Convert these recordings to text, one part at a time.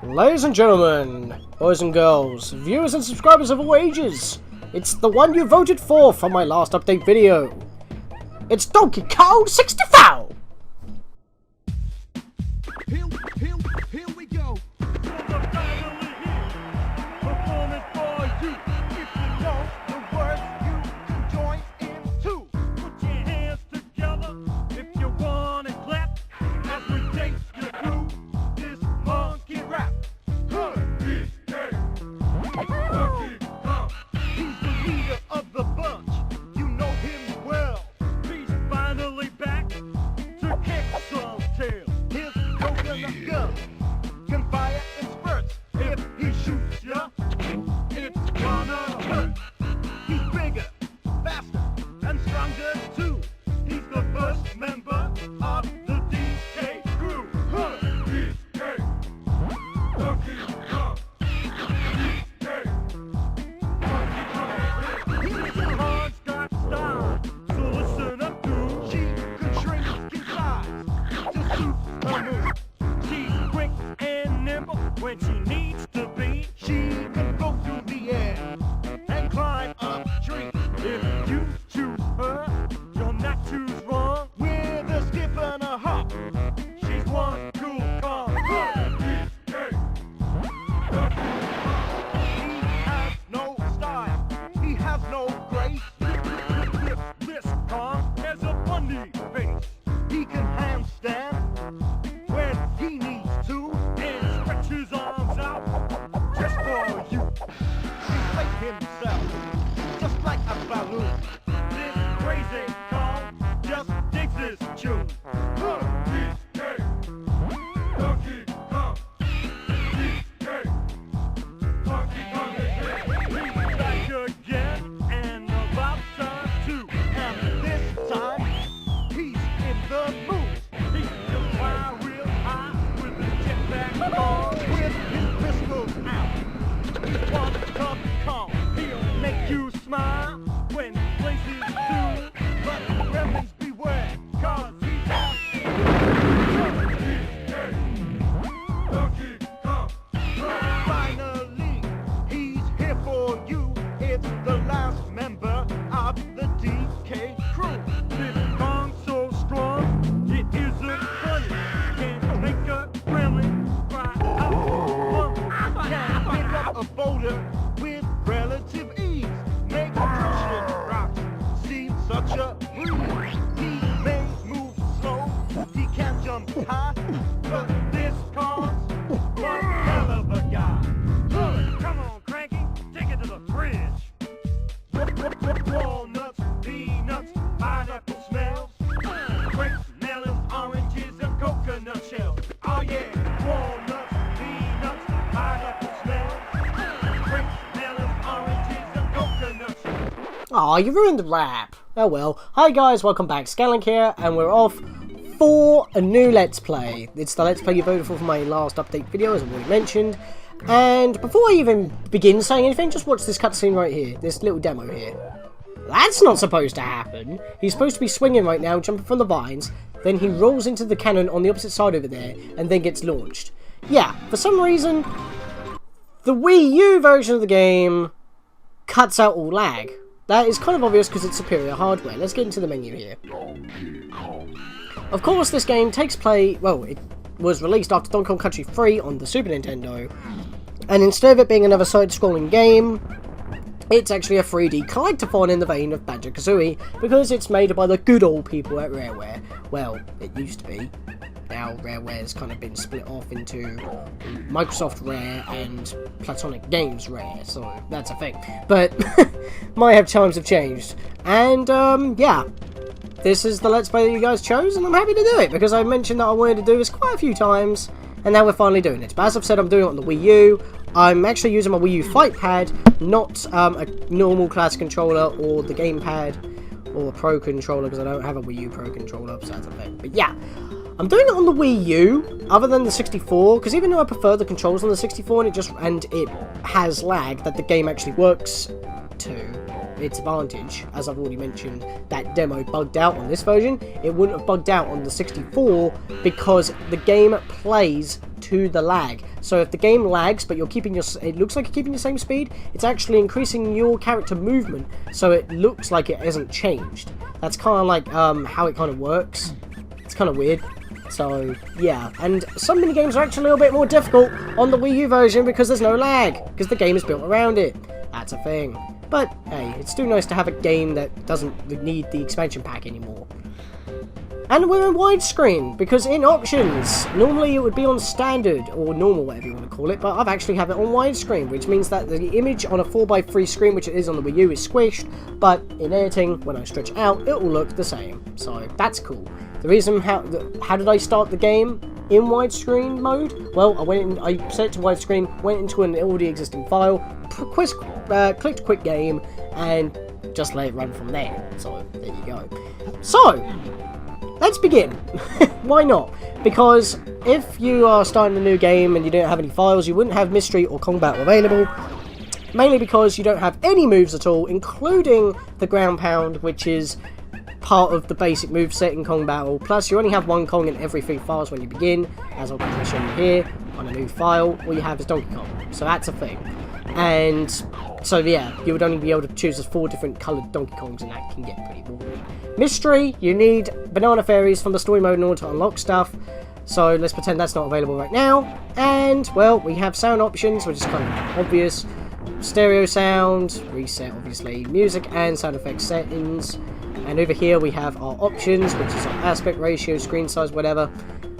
Ladies and gentlemen, boys and girls, viewers and subscribers of all ages, it's the one you voted for my last update video. It's Donkey Kong 64! Here we go. Finally here, performing for you. If you know the words, you can join in too. Put your hands together if you wanna clap. As we take you through this monkey rap. He's the leader of the bunch. You know him well. He's finally back to kick some tail. His coconut gun can fire in spurts. If he shoots ya, it's gonna hurt. He's bigger, faster, and stronger too. He's the first member of the DK crew. DK, Donkey Kong. He's a hard-start style, so listen up, dude. She can shrink in size to suit her mood. She's quick and nimble when she needs to be. She can go through the air and climb up trees. If you choose her, you'll not choose wrong. With a skip and a hop, she's one cool Kong. He has no style, he has no grace. This Kong has a funny face. He can handstand when he needs to and stretch his arms out just for you. Inflate himself just like a balloon. This crazy Kong just digs his tune. Donkey Kong. Donkey Kong is here. He's back again and about time too. And this time he's in the mood. He can fly real high with his jetpack on, with his pistols out. He's one tough Kong. He'll make you smile when places do. But gremlins beware, 'cause he's out. Donkey Kong. Finally, he's here for you. It's the last member of the DK crew. This Kong's so strong, it isn't funny. Can make a gremlin cry out for fun. Can pick up a boulder with relative ease. Make crushing rocks seem such a breeze. He may move slow, he can jump high, but this Kong's one hell of a guy. Come on, Cranky, take it to the fridge. Walnuts, peanuts, pineapple smells, grapes, melons, oranges, and coconut shells. Oh yeah, walnuts, peanuts, pineapple smells, grapes, melons, oranges, and coconut shells. Aw, you ruined the rap. Oh well. Hi guys, welcome back. Scatlink here, and we're off for a new Let's Play. It's the Let's Play you voted for my last update video, as I've already mentioned. And before I even begin saying anything, just watch this cutscene right here. This little demo here. That's not supposed to happen. He's supposed to be swinging right now, jumping from the vines. Then he rolls into the cannon on the opposite side over there, and then gets launched. Yeah, for some reason, the Wii U version of the game cuts out all lag. That is kind of obvious because it's superior hardware. Let's get into the menu here. Of course, this game takes place... Well, it was released after Donkey Kong Country 3 on the Super Nintendo. And instead of it being another side-scrolling game, it's actually a 3D collectathon in the vein of Banjo-Kazooie, because it's made by the good old people at Rareware. Well, it used to be. Now Rareware's kind of been split off into Microsoft Rare and Platonic Games Rare, so that's a thing. But times have changed. And yeah, this is the Let's Play that you guys chose, and I'm happy to do it, because I mentioned that I wanted to do this quite a few times, and now we're finally doing it. But as I've said, I'm doing it on the Wii U. I'm actually using my Wii U Fight Pad, not a normal class controller or the gamepad or a Pro controller, because I don't have a Wii U Pro controller, so that's a thing. But yeah, I'm doing it on the Wii U, other than the 64, because even though I prefer the controls on the 64, and it has lag that the game actually works to, its advantage. As I've already mentioned, that demo bugged out on this version. It wouldn't have bugged out on the 64 because the game plays to the lag. So if the game lags, but you're keeping your, it looks like you're keeping the same speed, it's actually increasing your character movement, so it looks like it hasn't changed. That's kind of like how it kind of works. It's kind of weird. So, yeah, and some minigames are actually a little bit more difficult on the Wii U version because there's no lag, because the game is built around it. That's a thing. But, hey, it's still nice to have a game that doesn't need the expansion pack anymore. And we're in widescreen, because in options, normally it would be on standard, or normal, whatever you want to call it, but I've actually have it on widescreen, which means that the image on a 4x3 screen, which it is on the Wii U, is squished, but in editing, when I stretch it out, it will look the same. So, that's cool. The reason how did I start the game in widescreen mode? Well, I set it to widescreen, went into an already existing file, clicked quick game, and just let it run from there. So there you go. So let's begin. Why not? Because if you are starting a new game and you don't have any files, you wouldn't have mystery or combat available. Mainly because you don't have any moves at all, including the ground pound, which is part of the basic moveset in Kong Battle. Plus, you only have one Kong in every 3 files when you begin, as I'll quickly show you here on a new file. All you have is Donkey Kong, so that's a thing. And so yeah, you would only be able to choose as 4 different coloured Donkey Kongs, and that can get pretty boring. Mystery, you need banana fairies from the story mode in order to unlock stuff. So let's pretend that's not available right now. And well, we have sound options, which is kind of obvious. Stereo sound, reset obviously, music and sound effects settings. And over here we have our options, which is our aspect ratio, screen size, whatever.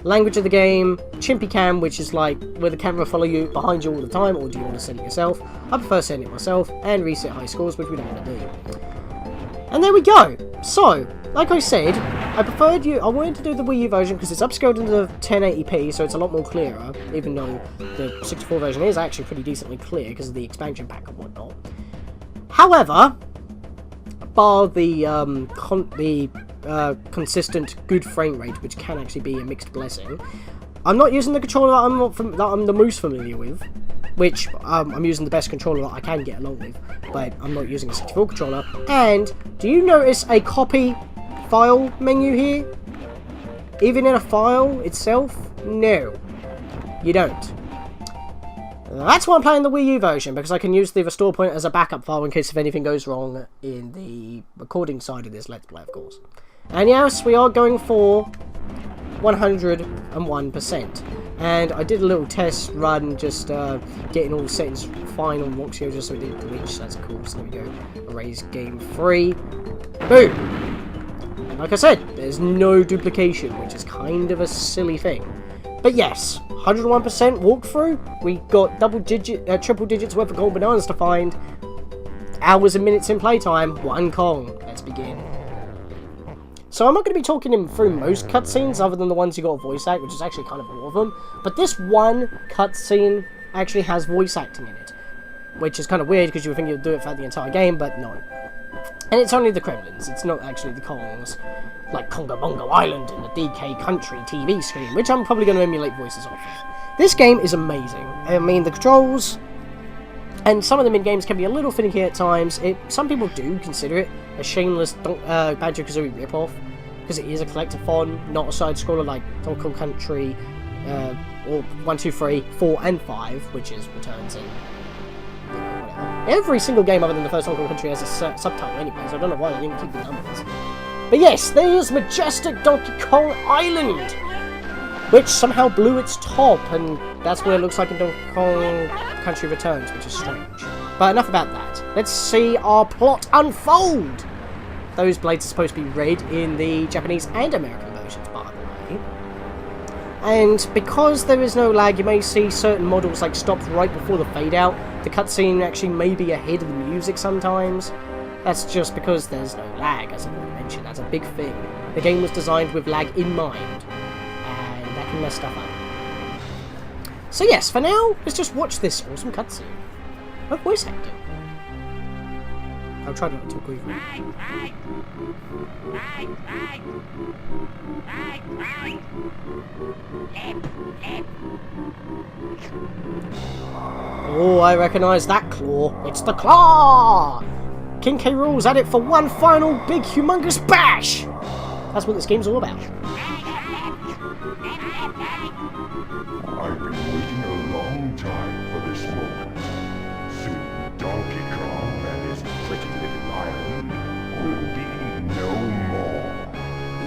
Language of the game, Chimpy Cam, which is like, will the camera follow you behind you all the time, or do you want to set it yourself? I prefer setting it myself, and reset high scores, which we don't want to do. And there we go. So, like I said, I wanted to do the Wii U version because it's upscaled into 1080p, so it's a lot more clearer, even though the 64 version is actually pretty decently clear because of the expansion pack and whatnot. However, bar the consistent good frame rate, which can actually be a mixed blessing, I'm not using the controller that I'm the most familiar with, which I'm using the best controller that I can get along with, but I'm not using a 64 controller. And do you notice a copy file menu here? Even in a file itself? No, you don't. That's why I'm playing the Wii U version, because I can use the restore point as a backup file in case if anything goes wrong in the recording side of this Let's Play, of course. And yes, we are going for 101%. And I did a little test run, just getting all the settings fine on Roxio, just so it didn't glitch, so that's cool. So there we go. Erase game 3. Boom! And like I said, there's no duplication, which is kind of a silly thing. But yes, 101% walkthrough. We got triple digits worth of gold bananas to find. Hours and minutes in playtime. 1 Kong. Let's begin. So I'm not going to be talking him through most cutscenes, other than the ones you got a voice act, which is actually kind of all of them. But this one cutscene actually has voice acting in it, which is kind of weird because you would think you'd do it throughout the entire game, but no. And it's only the Kremlins. It's not actually the Kongs, like Congo Bongo Island and the DK Country TV screen, which I'm probably going to emulate voices of. This game is amazing. I mean, the controls and some of the mid-games can be a little finicky at times. Some people do consider it a shameless Banjo-Kazooie ripoff, because it is a collectathon, not a side-scroller like Donkey Kong Country, or 1, 2, 3, 4, and 5, which is Returns and whatever. Every single game other than the first Donkey Kong Country has a subtitle anyway, so I don't know why they didn't keep the numbers. But yes, there's majestic Donkey Kong Island, which somehow blew its top, and that's what it looks like in Donkey Kong Country Returns, which is strange. But enough about that. Let's see our plot unfold! Those blades are supposed to be red in the Japanese and American versions, by the way. And because there is no lag, you may see certain models like stop right before the fade out. The cutscene actually may be ahead of the music sometimes. That's just because there's no lag, as I've already mentioned. That's a big thing. The game was designed with lag in mind, and that can mess stuff up. So yes, for now, let's just watch this awesome cutscene of voice acting. I'll try not to agree with you. Oh, I recognise that claw. It's the claw! King K. Rool's at it for one final big humongous bash! That's what this game's all about. I've been waiting a long time for this moment. Soon Donkey Kong and his pretty little island will be no more.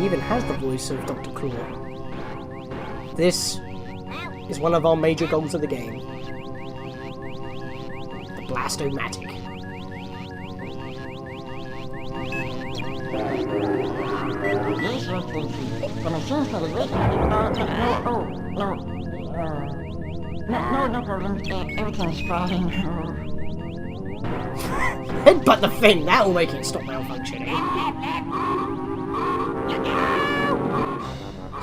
He even has the voice of Dr. Claw. This is one of our major goals of the game. The Blast-O-Matic. No problem. Everything's fine. Headbutt the thing! That will make it stop malfunctioning.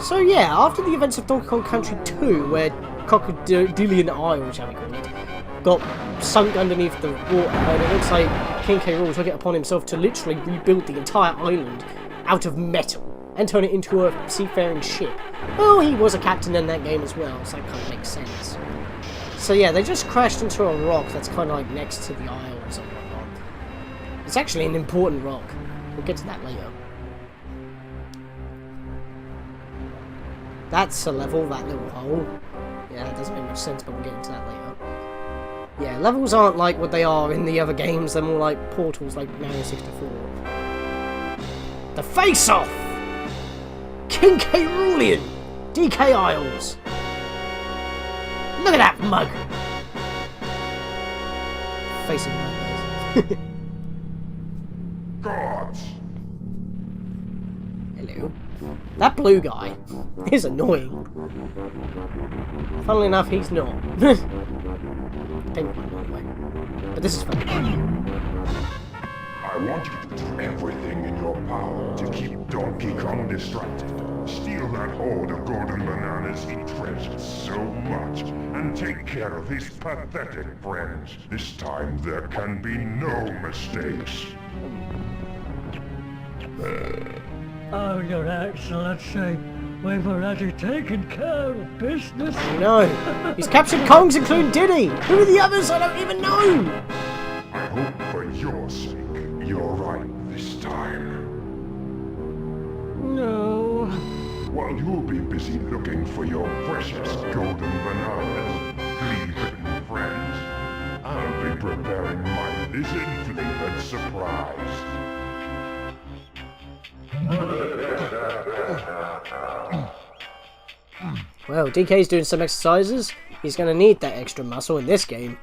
So yeah, after the events of Donkey Kong Country 2, where Crocodile Isle, shall we call it, got sunk underneath the water, and it looks like King K. Rool took it upon himself to literally rebuild the entire island out of metal and turn it into a seafaring ship. Well, he was a captain in that game as well, so that kind of makes sense. So yeah, they just crashed into a rock that's kind of like next to the isles and whatnot. It's actually an important rock. We'll get to that later. That's a level, that little hole. Yeah, that doesn't make much sense, but we'll get into that later. Yeah, levels aren't like what they are in the other games, they're more like portals like Mario 64. The face-off! King K. Roolian! DK Isles! Look at that mug! Facing nightmares. Gods! Hello. That blue guy is annoying. Funnily enough, he's not. But this is fun. I want you to do everything in your power to keep Donkey Kong distracted. Steal that hoard of golden bananas he treasures so much, and take care of his pathetic friends. This time there can be no mistakes. Oh, Your Excellency, we've already taken care of business. No, he's captured Kongs, including Diddy. Who are the others? I don't even know. I hope for your sake, you're right this time. No. While you'll be busy looking for your precious golden bananas, flea-bitten friends, I'll be preparing my lizard-flavored surprise. Well, DK's doing some exercises. He's going to need that extra muscle in this game.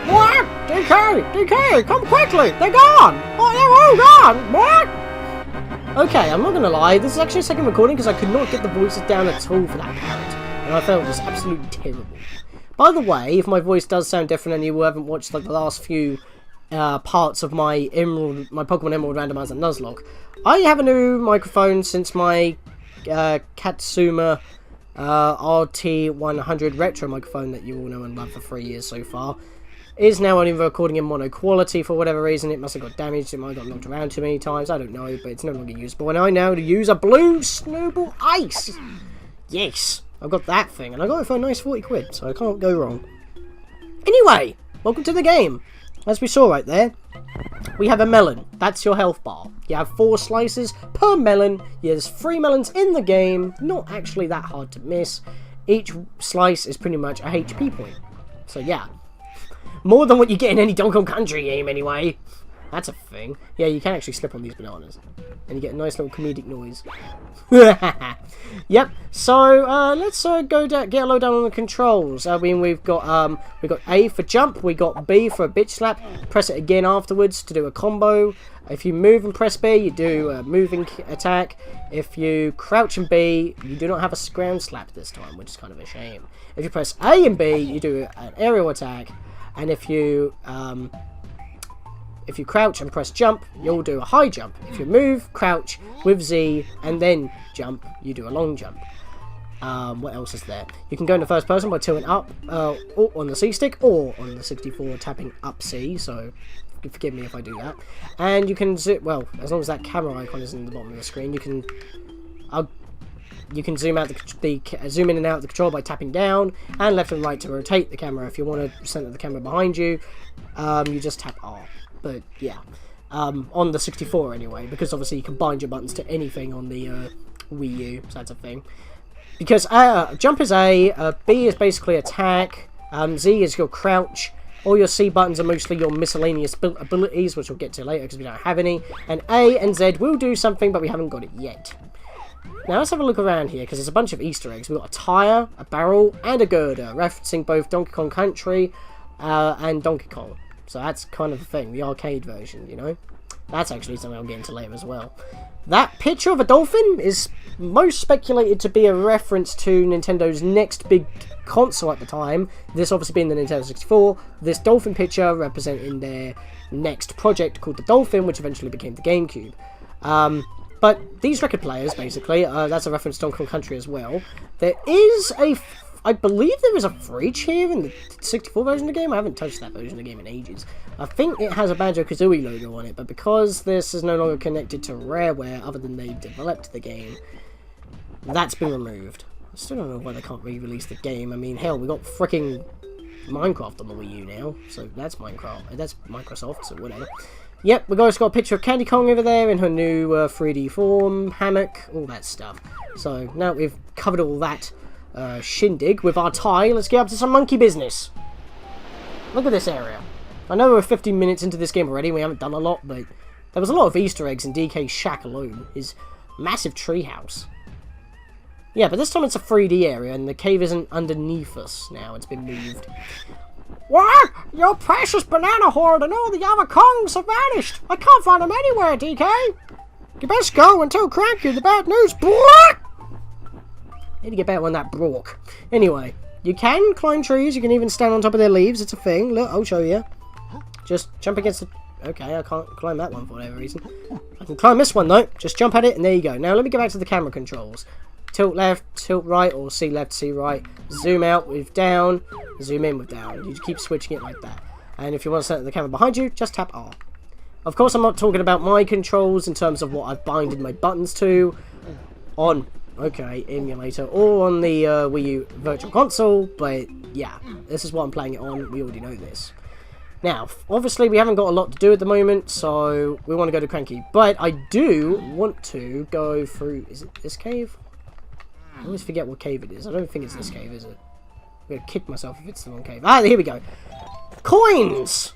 What? DK, come quickly! They're gone! Oh, they're all gone! What? Okay, I'm not going to lie. This is actually a second recording because I could not get the voices down at all for that parrot. And I felt it was absolutely terrible. By the way, if my voice does sound different and you haven't watched like the last few parts of my Pokemon Emerald Randomizer Nuzlocke, I have a new microphone since my Katsuma RT100 retro microphone that you all know and love for 3 years so far is now only recording in mono quality for whatever reason. It must have got damaged, it might have got knocked around too many times, I don't know, but it's no longer usable. And I now use a blue Snowball Ice! Yes! I've got that thing, and I got it for a nice 40 quid, so I can't go wrong. Anyway, welcome to the game. As we saw right there, we have a melon. That's your health bar. You have 4 slices per melon. There's 3 melons in the game. Not actually that hard to miss. Each slice is pretty much a HP point. So yeah. More than what you get in any Donkey Kong Country game anyway. That's a thing. Yeah, you can actually slip on these bananas. And you get a nice little comedic noise. Yep. So let's go down, get a low down on the controls. We've got A for jump. We got B for a bitch slap. Press it again afterwards to do a combo. If you move and press B, you do a moving attack. If you crouch and B, you do not have a ground slap this time, which is kind of a shame. If you press A and B, you do an aerial attack. And if you crouch and press jump, you'll do a high jump. If you move, crouch with Z, and then jump, you do a long jump. What else is there? You can go into first person by tilting up on the C stick, or on the 64 tapping up C, so forgive me if I do that. And you can zip, well, as long as that camera icon is in the bottom of the screen, you can... you can zoom out zoom in and out of the controller by tapping down, and left and right to rotate the camera. If you want to center the camera behind you, you just tap R. But yeah, on the 64 anyway, because obviously you can bind your buttons to anything on the Wii U, so that's a thing. Because jump is A, B is basically attack, Z is your crouch, all your C buttons are mostly your miscellaneous abilities, which we'll get to later because we don't have any, and A and Z will do something, but we haven't got it yet. Now let's have a look around here, because there's a bunch of Easter eggs. We've got a tyre, a barrel, and a girder, referencing both Donkey Kong Country and Donkey Kong. So that's kind of the thing, the arcade version, you know? That's actually something I'll get into later as well. That picture of a dolphin is most speculated to be a reference to Nintendo's next big console at the time. This obviously being the Nintendo 64. This dolphin picture representing their next project called the Dolphin, which eventually became the GameCube. But these record players, basically, that's a reference to Donkey Kong Country as well. There is I believe there is a fridge here in the 64 version of the game. I haven't touched that version of the game in ages. I think it has a Banjo-Kazooie logo on it, but because this is no longer connected to Rareware, other than they developed the game, that's been removed. I still don't know why they can't re-release the game. I mean, hell, we got freaking Minecraft on the Wii U now, so that's Minecraft. That's Microsoft, so whatever. Yep, we guys got a picture of Candy Kong over there in her new 3D form, hammock, all that stuff. So now we've covered all that shindig with our tie, let's get up to some monkey business. Look at this area. I know we're 15 minutes into this game already, we haven't done a lot, but there was a lot of Easter eggs in DK's shack alone, his massive treehouse. Yeah, but this time it's a 3D area, and the cave isn't underneath us now, it's been moved. What? Your precious banana hoard and all the other Kongs have vanished! I can't find them anywhere, DK! You best go and tell Cranky the bad news, boy! Need to get better on that Brock. Anyway, you can climb trees, you can even stand on top of their leaves, it's a thing. Look, I'll show you. Just jump against the... Okay, I can't climb that one for whatever reason. I can climb this one though. Just jump at it and there you go. Now let me go back to the camera controls. Tilt left, tilt right, or C left, C right. Zoom out with down, zoom in with down. You just keep switching it like that. And if you want to set the camera behind you, just tap R. Of course, I'm not talking about my controls in terms of what I've binded my buttons to on... Okay, emulator, or on the Wii U Virtual Console, but yeah, this is what I'm playing it on, we already know this. Now, obviously we haven't got a lot to do at the moment, so we want to go to Cranky, but I do want to go through, is it this cave? I always forget what cave it is, I don't think it's this cave, is it? I'm going to kick myself if it's the wrong cave. Ah, here we go. Coins!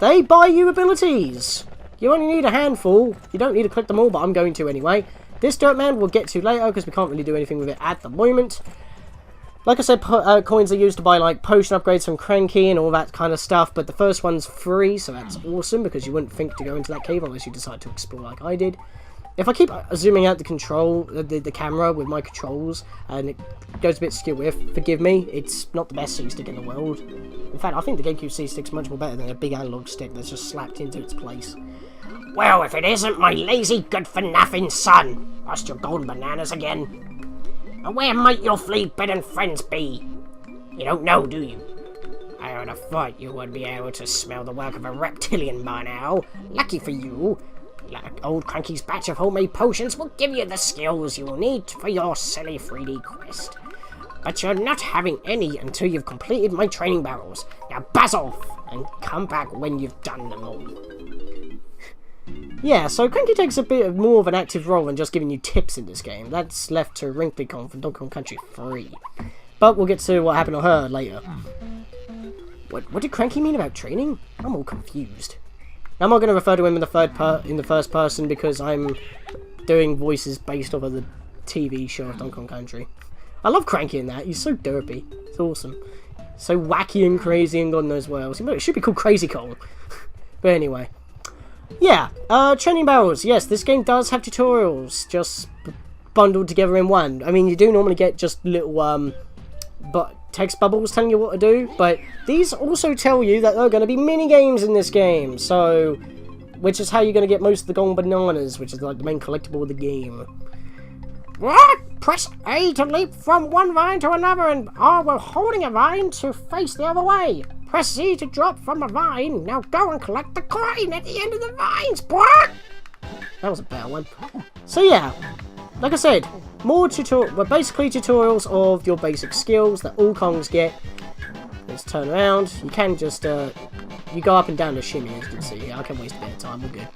They buy you abilities! You only need a handful, you don't need to collect them all, but I'm going to anyway. This Dirt Man we'll get to later because we can't really do anything with it at the moment. Like I said, coins are used to buy like potion upgrades from Cranky and all that kind of stuff, but the first one's free, so that's awesome because you wouldn't think to go into that cave unless you decide to explore like I did. If I keep zooming out the camera with my controls and it goes a bit skew with, forgive me, it's not the best C-stick in the world. In fact, I think the GameCube C-stick's much more better than a big analog stick that's just slapped into its place. Well, if it isn't my lazy, good-for-nothing son! Lost your golden bananas again? And where might your flea-bitten friends be? You don't know, do you? I would have thought you would be able to smell the work of a reptilian by now. Lucky for you, like old Cranky's batch of homemade potions will give you the skills you will need for your silly 3D quest. But you're not having any until you've completed my training barrels. Now buzz off, and come back when you've done them all. Yeah, so Cranky takes a bit more of an active role than just giving you tips in this game. That's left to Wrinkly Kong from Donkey Kong Country 3. But we'll get to what happened to her later. What did Cranky mean about training? I'm all confused. I'm not going to refer to him in the first person because I'm doing voices based off of the TV show of Donkey Kong Country. I love Cranky in that. He's so derpy. It's awesome. So wacky and crazy and God knows what else. It should be called Crazy Kong. But anyway. Yeah, training barrels. Yes, this game does have tutorials, just bundled together in one. I mean, you do normally get just little text bubbles telling you what to do, but these also tell you that there are going to be mini games in this game. So, which is how you're going to get most of the golden bananas, which is like the main collectible of the game. What? Press A to leap from one vine to another, and R while holding a vine to face the other way. Press Z to drop from a vine. Now go and collect the coin at the end of the vines, boy! That was a bad one. So yeah, like I said, more well, basically tutorials of your basic skills that all Kongs get. Let's turn around. You can just, you go up and down the shimmy, as you can see. I can waste a bit of time, we're good.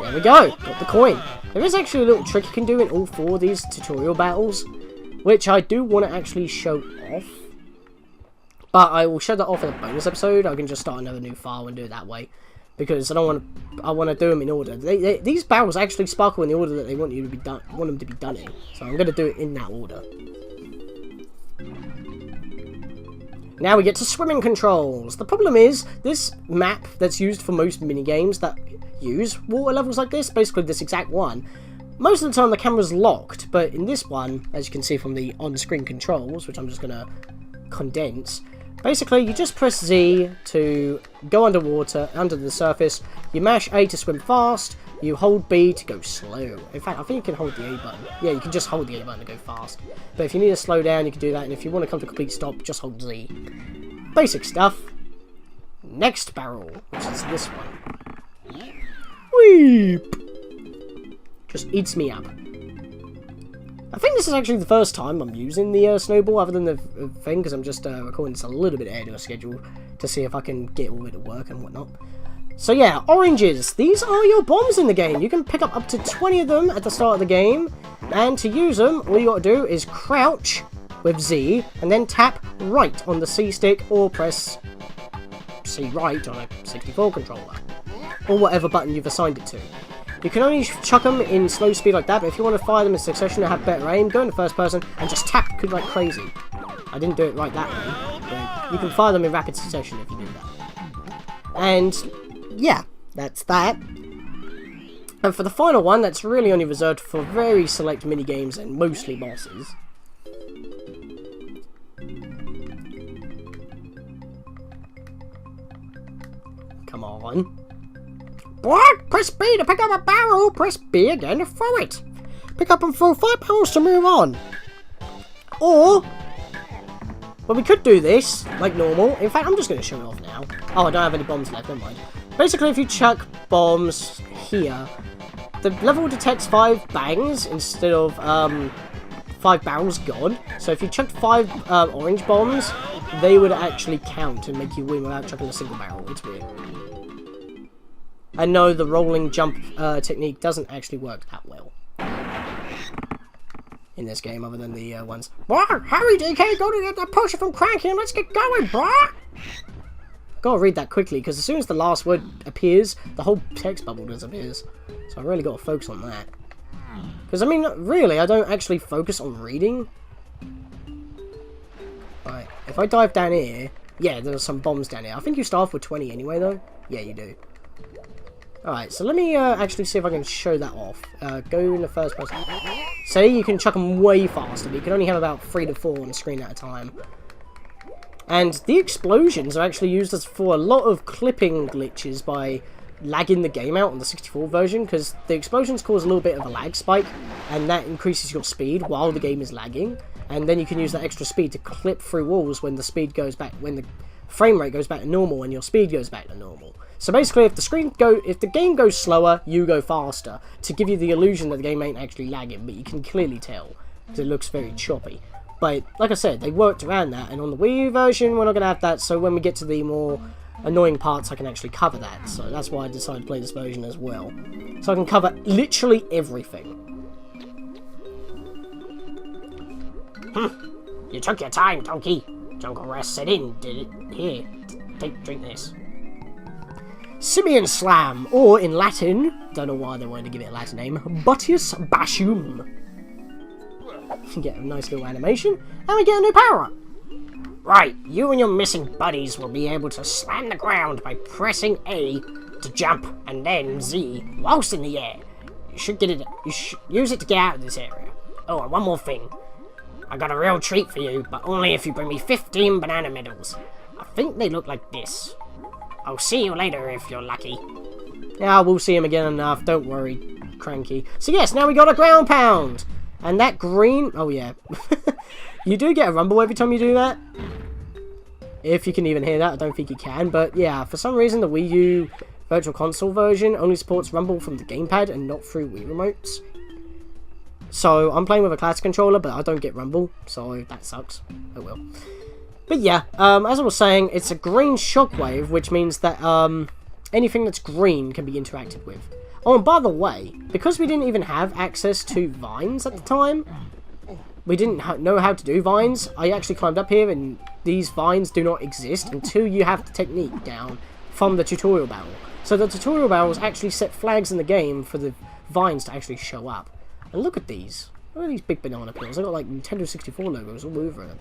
There we go, got the coin. There is actually a little trick you can do in all 4 of these tutorial battles, which I do want to actually show off. But I will show that off in a bonus episode. I can just start another new file and do it that way. Because I don't want to, I want to do them in order. These battles actually sparkle in the order that they want you to be done, want them to be done in. So I'm going to do it in that order. Now we get to swimming controls. The problem is, this map that's used for most minigames that use water levels like this, basically this exact one, most of the time the camera's locked, but in this one, as you can see from the on-screen controls, which I'm just going to condense, basically you just press Z to go underwater, under the surface, you mash A to swim fast, you hold B to go slow. In fact, I think you can hold the A button. Yeah, you can just hold the A button to go fast. But if you need to slow down, you can do that, and if you want to come to a complete stop, just hold Z. Basic stuff. Next barrel, which is this one. Weep! Just eats me up. I think this is actually the first time I'm using the snowball, other than the thing, because I'm just recording this a little bit ahead of schedule to see if I can get all of it to work and whatnot. So yeah, oranges. These are your bombs in the game. You can pick up to 20 of them at the start of the game, and to use them, all you got to do is crouch with Z, and then tap right on the C stick, or press C right on a 64 controller, or whatever button you've assigned it to. You can only chuck them in slow speed like that, but if you want to fire them in succession and have better aim, go into first person and just tap like crazy. I didn't do it right that way, but you can fire them in rapid succession if you do that. And yeah, that's that. And for the final one, that's really only reserved for very select minigames and mostly bosses. Come on. What? Press B to pick up a barrel, press B again to throw it. Pick up and throw 5 barrels to move on. Or, well, we could do this like normal. In fact, I'm just going to show it off now. Oh, I don't have any bombs left, never mind. Basically, if you chuck bombs here, the level detects 5 bangs instead of 5 barrels gone. So if you chucked 5 orange bombs, they would actually count and make you win without chucking a single barrel. It's weird. I know the rolling jump technique doesn't actually work that well in this game, other than the ones. Boy, hurry, DK, go to get that potion from Cranky and let's get going, boy! Gotta read that quickly, because as soon as the last word appears, the whole text bubble disappears. So I really gotta focus on that. Because, I mean, really, I don't actually focus on reading. Right, if I dive down here, yeah, there's some bombs down here. I think you start off with 20 anyway, though. Yeah, you do. Alright, so let me actually see if I can show that off. Go in the first person. See, you can chuck them way faster, but you can only have about 3 to 4 on the screen at a time. And the explosions are actually used as for a lot of clipping glitches by lagging the game out on the 64 version, because the explosions cause a little bit of a lag spike, and that increases your speed while the game is lagging. And then you can use that extra speed to clip through walls when the speed goes back, when the frame rate goes back to normal and your speed goes back to normal. So basically, if the game goes slower, you go faster, to give you the illusion that the game ain't actually lagging, but you can clearly tell, because it looks very choppy. But, like I said, they worked around that, and on the Wii U version, we're not going to have that, so when we get to the more annoying parts, I can actually cover that. So that's why I decided to play this version as well. So I can cover literally everything. You took your time, donkey. Jungle Rest set in, did it? Here, drink this. Simian Slam, or in Latin, don't know why they wanted to give it a Latin name, Butius Bashum. You get a nice little animation, and we get a new power-up. Right, you and your missing buddies will be able to slam the ground by pressing A to jump, and then Z whilst in the air. You should use it to get out of this area. Oh, and one more thing. I got a real treat for you, but only if you bring me 15 banana medals. I think they look like this. I'll see you later if you're lucky. Yeah, we'll see him again enough. Don't worry, Cranky. So yes, now we got a ground pound. And that green... Oh, yeah. You do get a rumble every time you do that. If you can even hear that. I don't think you can. But yeah, for some reason, the Wii U Virtual Console version only supports rumble from the gamepad and not through Wii remotes. So I'm playing with a classic controller, but I don't get rumble, so that sucks. Oh well. But yeah, as I was saying, it's a green shockwave, which means that anything that's green can be interacted with. Oh, and by the way, because we didn't even have access to vines at the time, we didn't know how to do vines. I actually climbed up here, and these vines do not exist until you have the technique down from the tutorial barrel. So the tutorial barrels actually set flags in the game for the vines to actually show up. And look at these. Look at these big banana peels. They've got like Nintendo 64 logos all over them.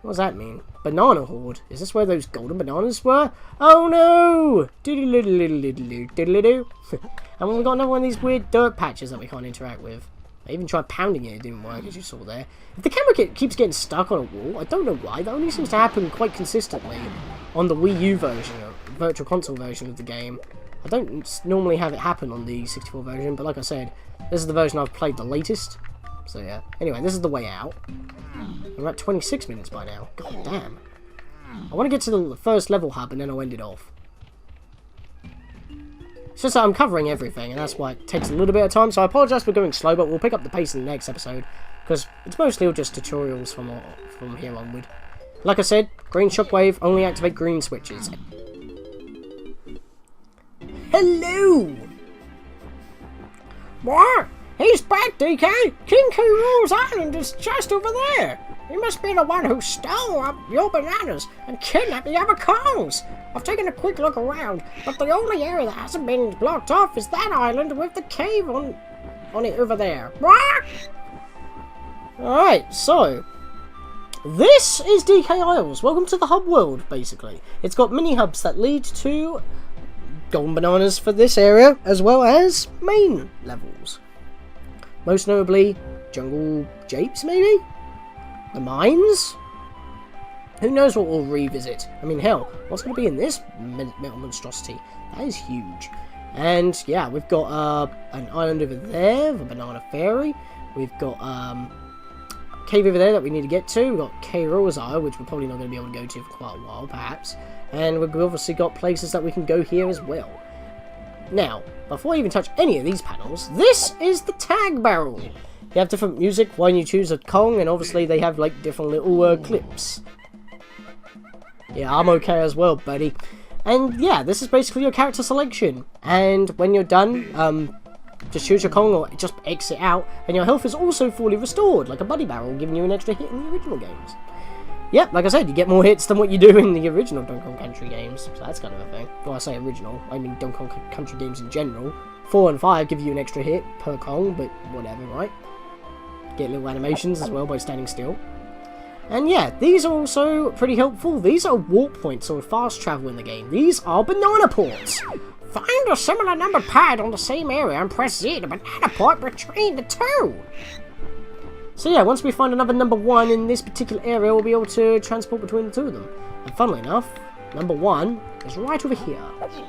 What does that mean? Banana hoard. Is this where those golden bananas were? Oh no! Doodle-doodle-doodle-doodle-doodle-doo. And we've got another one of these weird dirt patches that we can't interact with. I even tried pounding it, it didn't work, as you saw there. If the camera keeps getting stuck on a wall, I don't know why. That only seems to happen quite consistently on the Wii U version, or Virtual Console version of the game. I don't normally have it happen on the 64 version, but like I said, this is the version I've played the latest. So yeah. Anyway, this is the way out. We're at 26 minutes by now. God damn. I want to get to the first level hub and then I'll end it off. It's just that I'm covering everything and that's why it takes a little bit of time. So I apologise for going slow, but we'll pick up the pace in the next episode. Because it's mostly all just tutorials from here onward. Like I said, green shockwave, only activate green switches. Hello! What? He's back, DK! King K. Rool's island is just over there! He must be the one who stole up your bananas and kidnapped the other Kongs! I've taken a quick look around, but the only area that hasn't been blocked off is that island with the cave on it over there. What? Alright, so this is DK Isles. Welcome to the hub world, basically. It's got mini hubs that lead to golden bananas for this area, as well as main levels. Most notably, jungle japes, maybe? The mines? Who knows what we'll revisit? I mean, hell, what's going to be in this metal monstrosity? That is huge. And, yeah, we've got an island over there, the Banana Fairy. We've got a cave over there that we need to get to. We've got K.Lumsy Isle, which we're probably not going to be able to go to for quite a while, perhaps. And we've obviously got places that we can go here as well. Now, before I even touch any of these panels, this is the tag barrel. You have different music when you choose a Kong, and obviously they have like different little clips. Yeah, I'm okay as well, buddy. And yeah, this is basically your character selection. And when you're done, just choose your Kong or just exit out, and your health is also fully restored, like a buddy barrel, giving you an extra hit in the original games. Yep, like I said, you get more hits than what you do in the original Donkey Kong Country games, so that's kind of a thing. Well, I say original, I mean Donkey Kong Country games in general. 4 and 5 give you an extra hit per Kong, but whatever, right? Get little animations as well by standing still. And yeah, these are also pretty helpful. These are warp points or fast travel in the game. These are banana ports. Find a similar number pad on the same area and press Z to banana port between the two. So yeah, once we find another number 1 in this particular area, we'll be able to transport between the two of them. And funnily enough, number 1 is right over here,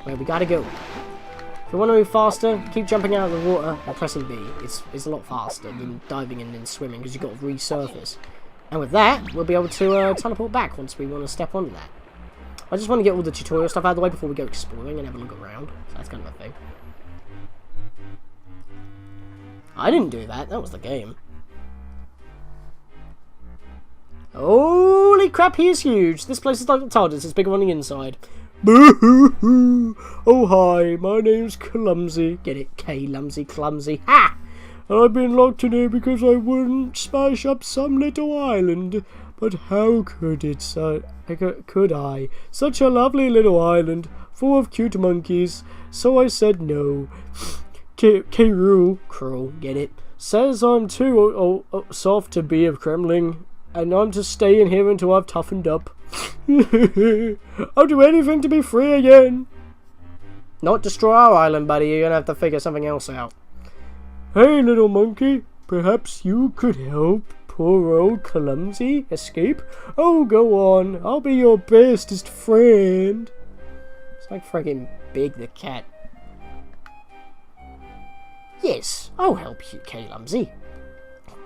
where we gotta go. If you want to move faster, keep jumping out of the water and pressing B. It's a lot faster than diving and then swimming, because you've got to resurface. And with that, we'll be able to teleport back once we want to step onto that. I just want to get all the tutorial stuff out of the way before we go exploring and have a look around. So that's kind of a thing. I didn't do that, that was the game. Holy crap, he is huge. This place is like the TARDIS, it's bigger on the inside. Boo-hoo-hoo. Oh hi, my name's K.Lumsy. Get it? K.Lumsy, clumsy. Ha! I've been locked in here because I wouldn't smash up some little island. But how could it, could I? Such a lovely little island, full of cute monkeys. So I said no. K-Rool, cruel, get it? Says I'm too soft to be a Kremling. And I'm to stay in here until I've toughened up. I'll do anything to be free again. Not destroy our island, buddy. You're gonna have to figure something else out. Hey, little monkey. Perhaps you could help poor old K.Lumsy escape? Oh, go on. I'll be your bestest friend. It's like friggin' Big the Cat. Yes, I'll help you, K.Lumsy.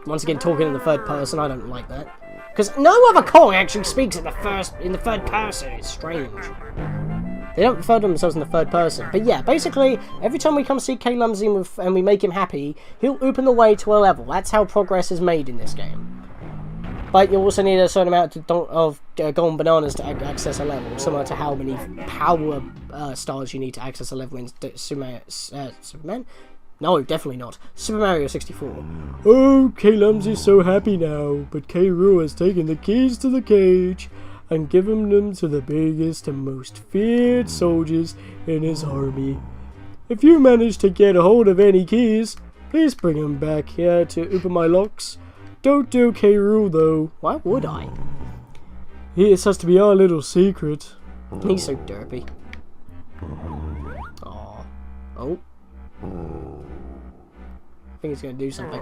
Once again, talking in the third person, I don't like that. Because no other Kong actually speaks in the third person. It's strange. They don't refer to themselves in the third person. But yeah, basically, every time we come see K.Lumsy and we make him happy, he'll open the way to a level. That's how progress is made in this game. But you also need a certain amount of golden bananas to access a level, similar to how many power stars you need to access a level in Superman? No, definitely not. Super Mario 64. Oh, K.Lumsy's so happy now, but K. Rool has taken the keys to the cage and given them to the biggest and most feared soldiers in his army. If you manage to get a hold of any keys, please bring them back here to open my locks. Don't do K. Rool though. Why would I? This has to be our little secret. He's so derpy. Aww. Oh. I think he's gonna do something.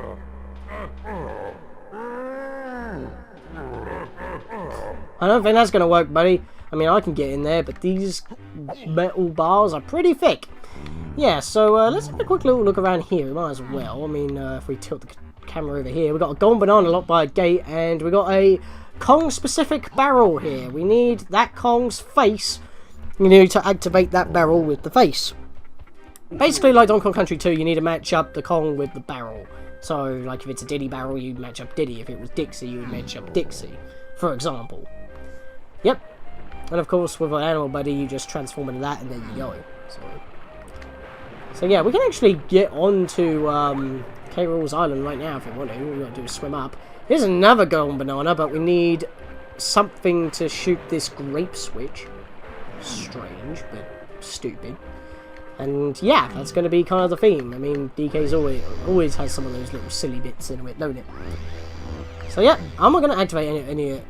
I don't think that's gonna work, buddy. I mean, I can get in there, but these metal bars are pretty thick. Yeah, so let's have a quick little look around here. We might as well. I mean, if we tilt the camera over here, we got a golden banana locked by a gate, and we got a Kong-specific barrel here. We need that Kong's face. You need to activate that barrel with the face. Basically, like Donkey Kong Country 2, you need to match up the Kong with the barrel. So, like, if it's a Diddy barrel, you'd match up Diddy. If it was Dixie, you would match up Dixie, for example. Yep. And of course, with an animal buddy, you just transform into that, and there you go. So yeah, we can actually get onto K. Rool's island right now if we want to. All we got to do is swim up. Here's another golden banana, but we need something to shoot this grape switch. Strange, but stupid. And yeah, that's going to be kind of the theme. I mean, DK's always has some of those little silly bits in it, don't it? So yeah, I'm not going to activate any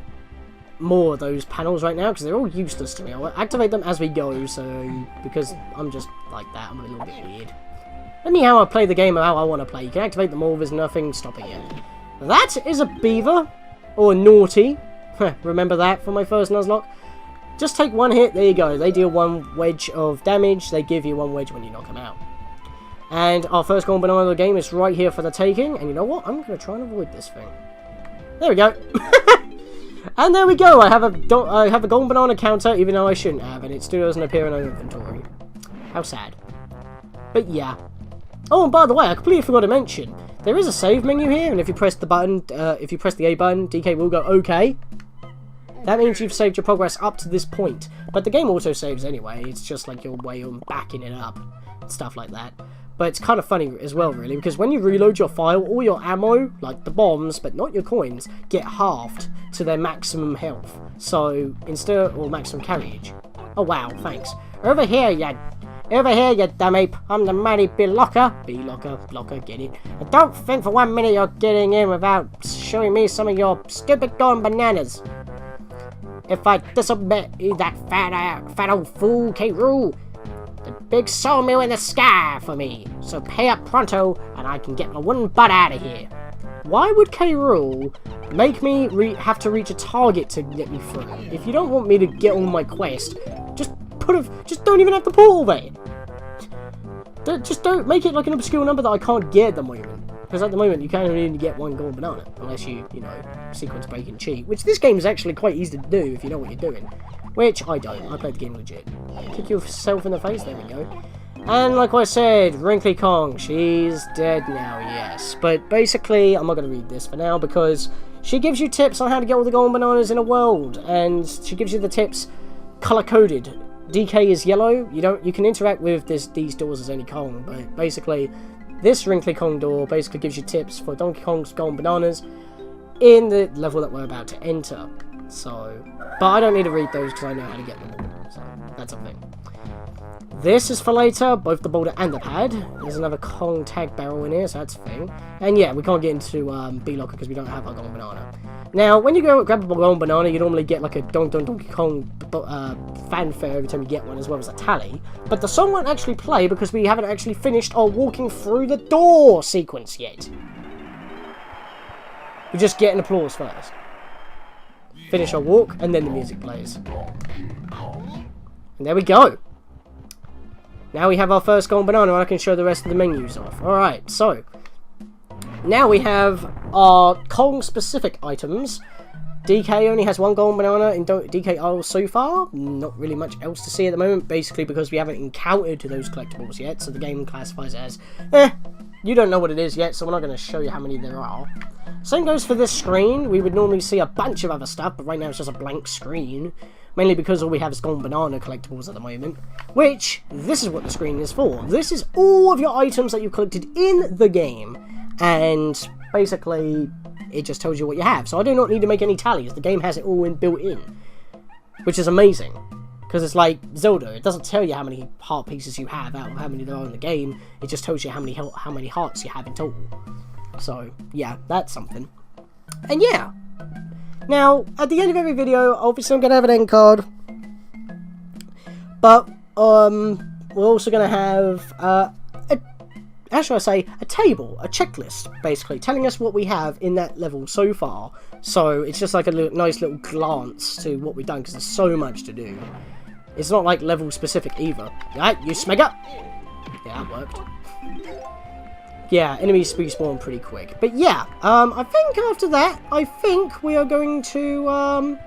more of those panels right now because they're all useless to me. I'll activate them as we go, so because I'm just like that, I'm a little bit weird. Anyhow, I play the game how I want to play. You can activate them all, there's nothing stopping it. That is a beaver, or naughty. Remember that from my first Nuzlocke? Just take one hit, there you go. They deal one wedge of damage, they give you one wedge when you knock them out. And our first golden banana of the game is right here for the taking, and you know what? I'm going to try and avoid this thing. There we go. And there we go, I have a golden banana counter, even though I shouldn't have, and it still doesn't appear in our inventory. How sad. But yeah. Oh, and by the way, I completely forgot to mention, there is a save menu here, and if you press the button, if you press the A button, DK will go OK. That means you've saved your progress up to this point. But the game auto saves anyway, it's just like your way of backing it up, and stuff like that. But it's kind of funny as well, really, because when you reload your file, all your ammo, like the bombs, but not your coins, get halved to their maximum health. So, instead, or maximum carriage. Oh wow, thanks. Over here, you dumb ape. I'm the mighty B.Locker. B.Locker, blocker, get it. And don't think for 1 minute you're getting in without showing me some of your stupid golden bananas. If I disobey that fat old fool, K. Rool, the big sawmill in the sky for me. So pay up pronto, and I can get my wooden butt out of here. Why would K. Rool make me have to reach a target to get me through? If you don't want me to get on my quest, just don't even have the portal there. Just don't make it like an obscure number that I can't get at the moment. Because at the moment you can't even get one golden banana unless you know, sequence break and cheat. Which this game is actually quite easy to do if you know what you're doing. Which I don't. I played the game legit. Kick yourself in the face, there we go. And like I said, Wrinkly Kong, she's dead now, yes. But basically, I'm not going to read this for now because she gives you tips on how to get all the golden bananas in a world. And she gives you the tips color-coded. DK is yellow. You can interact with these doors as any Kong, but basically, this Wrinkly Kong door basically gives you tips for Donkey Kong's golden bananas in the level that we're about to enter. So, but I don't need to read those because I know how to get them all. So, that's a thing. This is for later, both the boulder and the pad. There's another Kong tag barrel in here, so that's a thing. And yeah, we can't get into B.Locker because we don't have our golden banana. Now, when you go grab a golden banana, you normally get like a Donkey Kong fanfare every time you get one, as well as a tally. But the song won't actually play because we haven't actually finished our walking through the door sequence yet. We just get an applause first. Finish our walk, and then the music plays. And there we go. Now we have our first golden banana, and I can show the rest of the menus off. Alright, so now we have our Kong-specific items, DK only has 1 golden banana in DK Isle so far. Not really much else to see at the moment, basically because we haven't encountered those collectibles yet, so the game classifies it as, you don't know what it is yet, so we're not going to show you how many there are. Same goes for this screen. We would normally see a bunch of other stuff, but right now it's just a blank screen. Mainly because all we have is golden banana collectibles at the moment. Which, this is what the screen is for. This is all of your items that you've collected in the game. And basically, it just tells you what you have. So I do not need to make any tallies. The game has it all built in. Which is amazing. Because it's like Zelda. It doesn't tell you how many heart pieces you have out of how many there are in the game. It just tells you how many hearts you have in total. So, yeah, that's something. And yeah. Now, at the end of every video, obviously I'm going to have an end card. But, we're also going to have, how should I say, a table, a checklist, basically, telling us what we have in that level so far. So, it's just like a nice little glance to what we've done, because there's so much to do. It's not like level specific either. Right, you smegger! Yeah, that worked. Yeah, enemies respawn pretty quick. But yeah, I think after that, I think we are going to,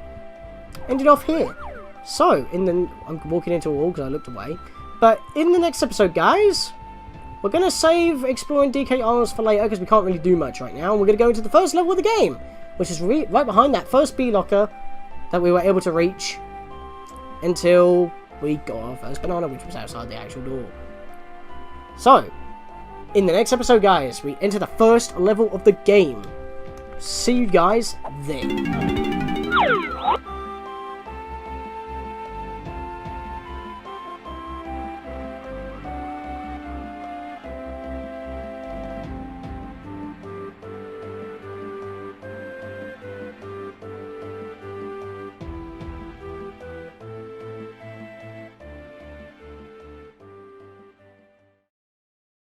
end it off here. So, I'm walking into a wall because I looked away. But in the next episode, guys, we're going to save exploring DK Isles for later because we can't really do much right now. And we're going to go into the first level of the game, which is right behind that first B.Locker that we were able to reach until we got our first banana, which was outside the actual door. So, in the next episode, guys, we enter the first level of the game. See you guys then.